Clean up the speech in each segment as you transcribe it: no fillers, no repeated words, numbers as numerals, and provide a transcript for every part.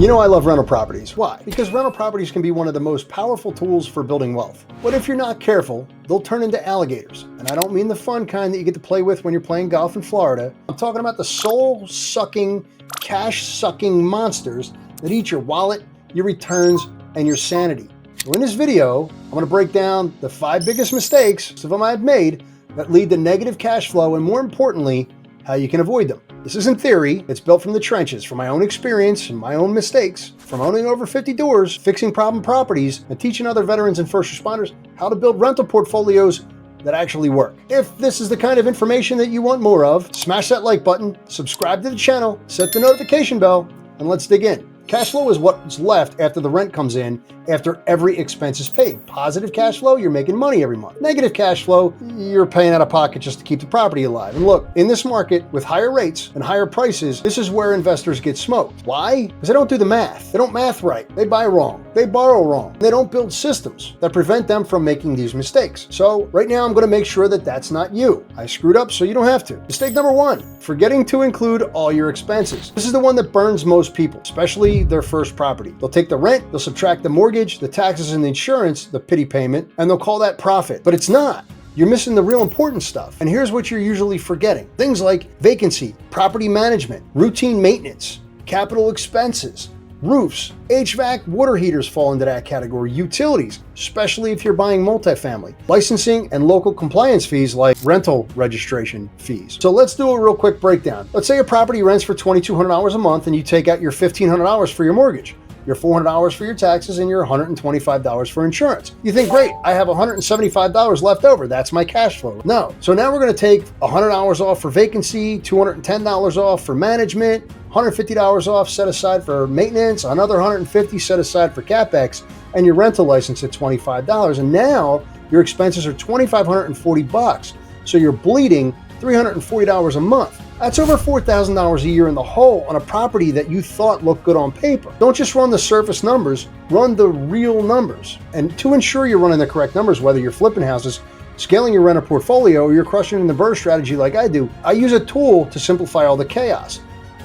You know I love rental properties. Why? Because rental properties can be one of the most powerful tools for building wealth. But if you're not careful, they'll turn into alligators. And I don't mean the fun kind that you get to play with when you're playing golf in Florida. I'm talking about the soul-sucking, cash-sucking monsters that eat your wallet, your returns, and your sanity. So in this video, I'm going to break down the 5 biggest mistakes, some of them I've made, that lead to negative cash flow, and more importantly, how you can avoid them. This isn't theory, it's built from the trenches, from my own experience and my own mistakes, from owning over 50 doors, fixing problem properties, and teaching other veterans and first responders how to build rental portfolios that actually work. If this is the kind of information that you want more of, smash that like button, subscribe to the channel, set the notification bell, and let's dig in. Cash flow is what's left after the rent comes in, after every expense is paid. Positive cash flow, you're making money every month. Negative cash flow, you're paying out of pocket just to keep the property alive. And look, in this market with higher rates and higher prices, this is where investors get smoked. Why? Because they don't do the math. They don't math right. They buy wrong. They borrow wrong. They don't build systems that prevent them from making these mistakes. So right now I'm going to make sure that that's not you. I screwed up so you don't have to. Mistake number 1, forgetting to include all your expenses. This is the one that burns most people, especially their first property. They'll take the rent, they'll subtract the mortgage, the taxes and the insurance, the pity payment, and they'll call that profit. But it's not. You're missing the real important stuff. And here's what you're usually forgetting. Things like vacancy, property management, routine maintenance, capital expenses, roofs, HVAC, water heaters fall into that category, utilities, especially if you're buying multifamily, licensing and local compliance fees like rental registration fees. So let's do a real quick breakdown. Let's say a property rents for $2,200 a month and you take out your $1,500 for your mortgage, your $400 for your taxes, and your $125 for insurance. You think, great, I have $175 left over. That's my cash flow. No. So now we're going to take $100 off for vacancy, $210 off for management, $150 off set aside for maintenance, another $150 set aside for CapEx, and your rental license at $25. And now your expenses are $2,540. So you're bleeding $340 a month. That's over $4,000 a year in the hole on a property that you thought looked good on paper. Don't just run the surface numbers, run the real numbers. And to ensure you're running the correct numbers, whether you're flipping houses, scaling your rental portfolio, or you're crushing in the BRRRR strategy like I do, I use a tool to simplify all the chaos.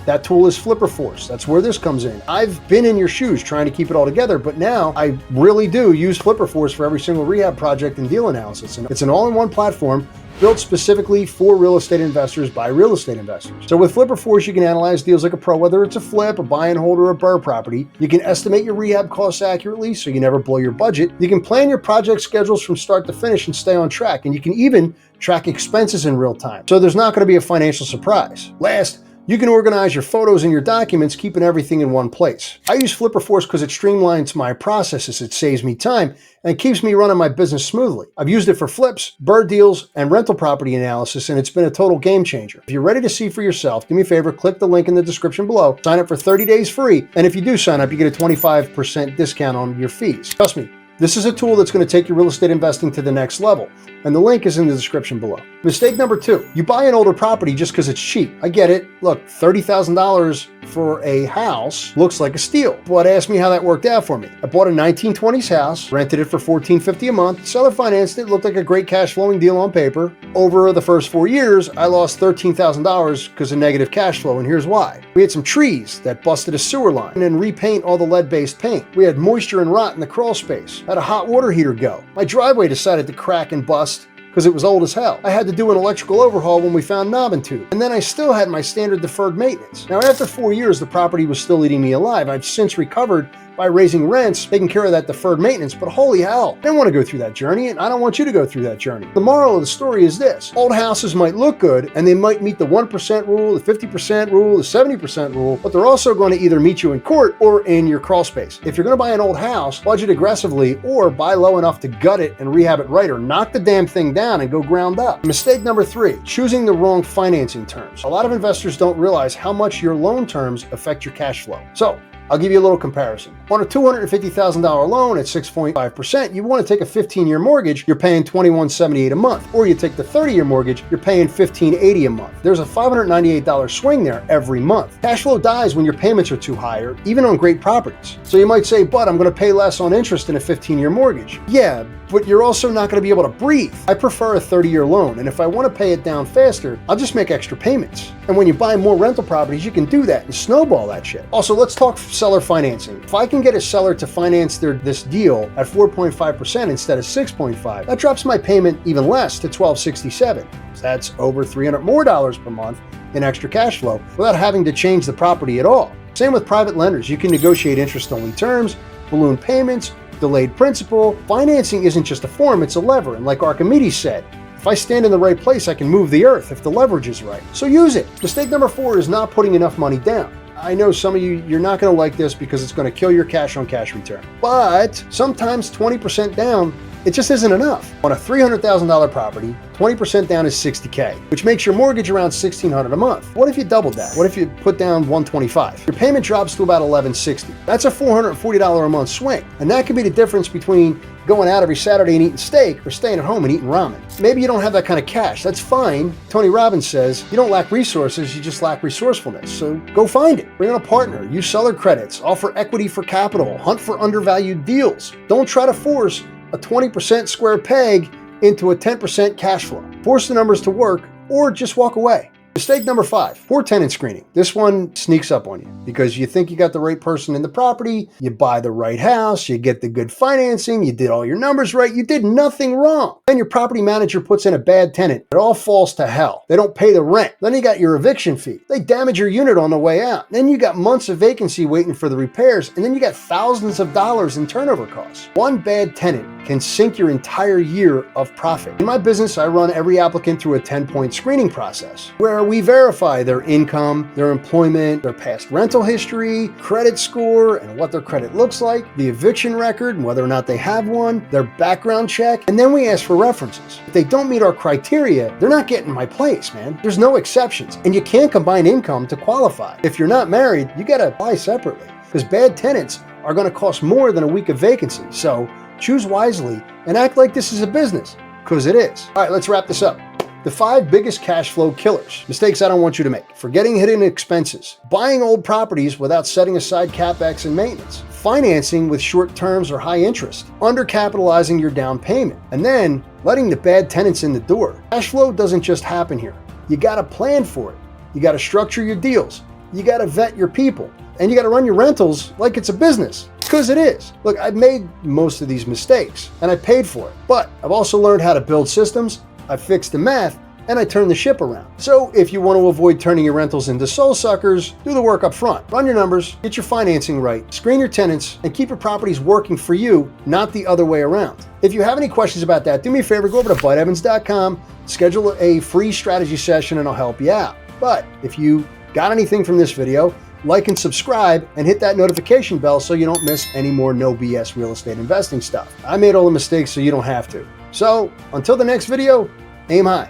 That tool is Flipper Force. That's where this comes in. I've been in your shoes trying to keep it all together, but now I really do use Flipper Force for every single rehab project and deal analysis. And it's an all-in-one platform built specifically for real estate investors by real estate investors. So with Flipper Force, you can analyze deals like a pro, whether it's a flip, a buy and hold, or a BRRRR property. You can estimate your rehab costs accurately so you never blow your budget. You can plan your project schedules from start to finish and stay on track. And you can even track expenses in real time. So there's not going to be a financial surprise. Last, you can organize your photos and your documents, keeping everything in one place. I use Flipper Force because it streamlines my processes, it saves me time, and it keeps me running my business smoothly. I've used it for flips, BRRRR deals, and rental property analysis, and it's been a total game changer. If you're ready to see for yourself, do me a favor, click the link in the description below, sign up for 30 days free, and if you do sign up, you get a 25% discount on your fees. Trust me, this is a tool that's going to take your real estate investing to the next level, and the link is in the description below. Mistake number 2, you buy an older property just because it's cheap. I get it. Look, $30,000 for a house looks like a steal, but ask me how that worked out for me. I bought a 1920s house, rented it for $1,450 a month, seller financed it, looked like a great cash flowing deal on paper. Over the first 4 years, I lost $13,000 because of negative cash flow, and here's why. We had some trees that busted a sewer line and then repaint all the lead-based paint. We had moisture and rot in the crawl space. I had a hot water heater go. My driveway decided to crack and bust because it was old as hell. I had to do an electrical overhaul when we found knob and tube. And then I still had my standard deferred maintenance. Now after 4 years, the property was still eating me alive. I've since recovered by raising rents, taking care of that deferred maintenance, but holy hell, I didn't want to go through that journey, and I don't want you to go through that journey. The moral of the story is this: old houses might look good, and they might meet the 1% rule, the 50% rule, the 70% rule, but they're also going to either meet you in court or in your crawl space. If you're going to buy an old house, budget aggressively, or buy low enough to gut it and rehab it right, or knock the damn thing down and go ground up. Mistake number 3, choosing the wrong financing terms. A lot of investors don't realize how much your loan terms affect your cash flow. So I'll give you a little comparison. On a $250,000 loan at 6.5%, you want to take a 15-year mortgage, you're paying $2,178 a month. Or you take the 30-year mortgage, you're paying $1,580 a month. There's a $598 swing there every month. Cash flow dies when your payments are too high, or even on great properties. So you might say, but I'm going to pay less on interest in a 15-year mortgage. Yeah, but you're also not going to be able to breathe. I prefer a 30-year loan, and if I want to pay it down faster, I'll just make extra payments. And when you buy more rental properties, you can do that and snowball that shit. Also, let's talk seller financing. If I can get a seller to finance this deal at 4.5% instead of 6.5%, that drops my payment even less to $1,267. So that's over $300 more per month in extra cash flow without having to change the property at all. Same with private lenders. You can negotiate interest-only terms, balloon payments, delayed principal. Financing isn't just a form, it's a lever. And like Archimedes said, if I stand in the right place, I can move the earth if the leverage is right. So use it. Mistake number 4 is not putting enough money down. I know some of you're not going to like this because it's going to kill your cash on cash return. But sometimes 20% down, it just isn't enough. On a $300,000 property, 20% down is $60K, which makes your mortgage around $1,600 a month. What if you doubled that? What if you put down $125? Your payment drops to about $1,160. That's a $440 a month swing. And that could be the difference between going out every Saturday and eating steak or staying at home and eating ramen. Maybe you don't have that kind of cash. That's fine. Tony Robbins says you don't lack resources, you just lack resourcefulness. So go find it. Bring on a partner. Use seller credits. Offer equity for capital. Hunt for undervalued deals. Don't try to force a 20% square peg into a 10% cash flow. Force the numbers to work or just walk away. Mistake number 5, poor tenant screening. This one sneaks up on you because you think you got the right person in the property, you buy the right house, you get the good financing, you did all your numbers right, you did nothing wrong. Then your property manager puts in a bad tenant. It all falls to hell. They don't pay the rent. Then you got your eviction fee. They damage your unit on the way out. Then you got months of vacancy waiting for the repairs, and then you got thousands of dollars in turnover costs. One bad tenant can sink your entire year of profit. In my business, I run every applicant through a 10-point screening process where we verify their income, their employment, their past rental history, credit score, and what their credit looks like, the eviction record and whether or not they have one, their background check, and then we ask for references. If they don't meet our criteria, they're not getting my place, man. There's no exceptions, and you can't combine income to qualify. If you're not married, you gotta apply separately because bad tenants are gonna cost more than a week of vacancy. So choose wisely and act like this is a business, because it is. All right, let's wrap this up. The 5 biggest cash flow killers. Mistakes I don't want you to make. Forgetting hidden expenses. Buying old properties without setting aside CapEx and maintenance. Financing with short terms or high interest. Undercapitalizing your down payment. And then letting the bad tenants in the door. Cash flow doesn't just happen here. You gotta plan for it. You gotta structure your deals. You gotta vet your people. And you gotta run your rentals like it's a business. Because it is. Look, I've made most of these mistakes and I paid for it. But I've also learned how to build systems, I fixed the math, and I turned the ship around. So if you want to avoid turning your rentals into soul suckers, do the work up front. Run your numbers, get your financing right, screen your tenants, and keep your properties working for you, not the other way around. If you have any questions about that, do me a favor, go over to budevans.com, schedule a free strategy session, and I'll help you out. But if you got anything from this video, like and subscribe and hit that notification bell so you don't miss any more no BS real estate investing stuff. I made all the mistakes so you don't have to. So until the next video, aim high.